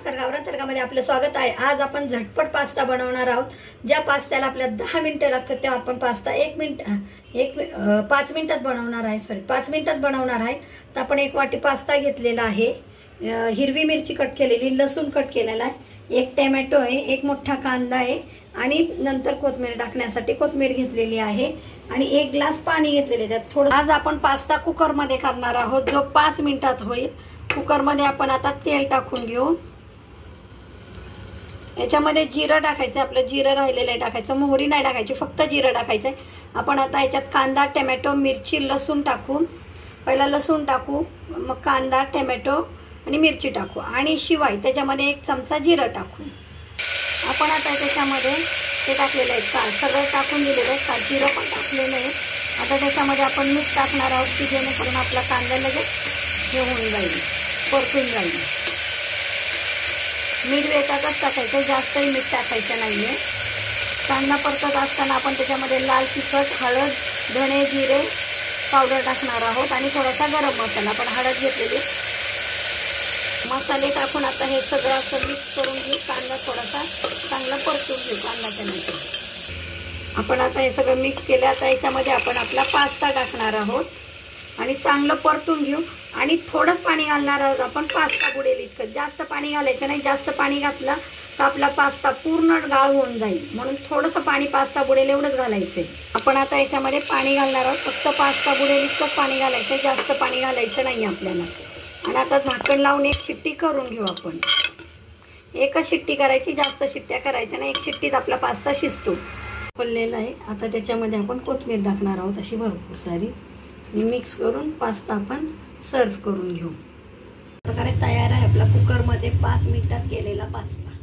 नमस्कार, गावरान तडकामध्ये आपलं स्वागत आहे। आज आपण झटपट पास्ता बनवणार आहोत। ज्या पास्त्याला आपल्याला 10 मिनिटं लागतात त्या आपण पास्ता 5 मिनिटात बनवणार आहे। 5 मिनिटात बनवणार आहे। तर आपण 1 वाटी पास्ता घेतलेला आहे, हिरवी मिरची कट केलेली, लसूण कट केलेला आहे, 1 टोमॅटो आहे, 1 मोठा कांदा आहे आणि नंतर कोथिंबीर टाकण्यासाठी कोथिंबीर घेतलेली आहे आणि 1 ग्लास पाणी घेतलेले आहे। थोडं आज आपण पास्ता कुकर मध्ये करणार आहोत जो 5 मिनिटात होईल। कुकर मध्ये आपण आता तेल टाकून घेऊ। याच्यामध्ये जिरं टाकायचं, आपलं जिरं राहिलेलं आहे टाकायचं, मोहरी नाही टाकायची, फक्त जिरं टाकायचं। आपण आता याच्यात कांदा, टोमॅटो, मिरची, लसूण टाकू। पहिला लसूण टाकू, मग कांदा, टोमॅटो आणि मिरची टाकू आणि शिवाय त्याच्यामध्ये 1 चमचा जिरं टाकू। आपण आता त्याच्यामध्ये ते टाकलेलं आहे, सगळं टाकून दिलेलं आहे, जिरं पण टाकलेलं आहे। आता त्याच्यामध्ये आपण मीठ टाकणार आहोत की जेणेकरून आपला कांदा लगेच हे होऊन जाईल, परतून जाईल। मीठ वेतातच टाकायचं, जास्तही मीठ टाकायचं नाहीये। कांदा परतत असताना आपण त्याच्यामध्ये लाल तिखट, हळद, धणे, जिरे पावडर टाकणार आहोत आणि थोडासा गरम मसाला, आपण हळद घेतलेली, मसाले टाकून आता हे सगळं असं मिक्स करून घेऊ। कांदा थोडासा चांगला परतून घेऊ, कांदा टोमॅटो। आपण आता हे सगळं मिक्स केलं। आता याच्यामध्ये आपण आपला पास्ता टाकणार आहोत आणि चांगलं परतून घेऊ आणि थोडंच पाणी घालणार आहोत आपण, पास्ता बुडेल इतकं, जास्त पाणी घालायचं नाही। जास्त पाणी घातलं तर आपला पास्ता पूर्ण गाळ होऊन जाईल, म्हणून थोडंसं पाणी पास्ता बुडेल एवढंच घालायचंय। आपण आता याच्यामध्ये पाणी घालणार आहोत, फक्त पास्ता बुडेल इतकंच पाणी घालायचं, जास्त पाणी घालायचं नाही आपल्याला। आणि आता झाकण लावून 1 शिट्टी करून घेऊ आपण। 1च शिट्टी करायची, जास्त शिट्ट्या करायच्या नाही, 1 शिट्टीत आपला पास्ता शिजतो। खोललेला आहे, आता त्याच्यामध्ये आपण कोथिंबीर टाकणार आहोत अशी भरपूर सारी, मिक्स करून पास्ता आपण सर्व करून घेऊ। प्रकारे तयार आहे आपला कुकर मध्ये 5 मिनिटात केलेला पास्ता।